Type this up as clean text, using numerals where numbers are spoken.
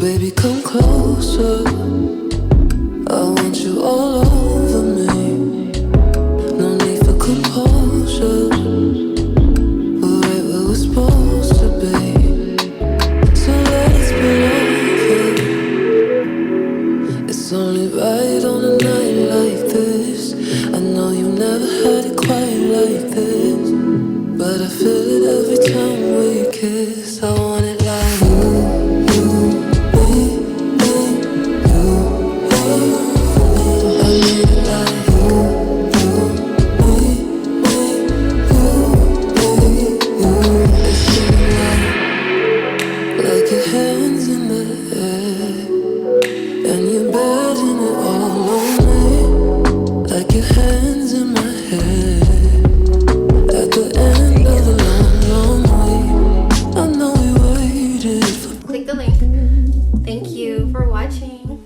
Baby, come closer. I want you all over me. No need for composure. We're right where we're supposed to be. So let's pull over. It's only right on a night like this. I know you never had it quite like this, but I feel it every time we kiss. I want it like you, me, me, you, me. I need it like you, me, me, you. It's like your hands in the air, and you're betting it all on me. Like your hands in my hair. At the end of the long, long way, I know we waited for. Click the link. Thank you for watching.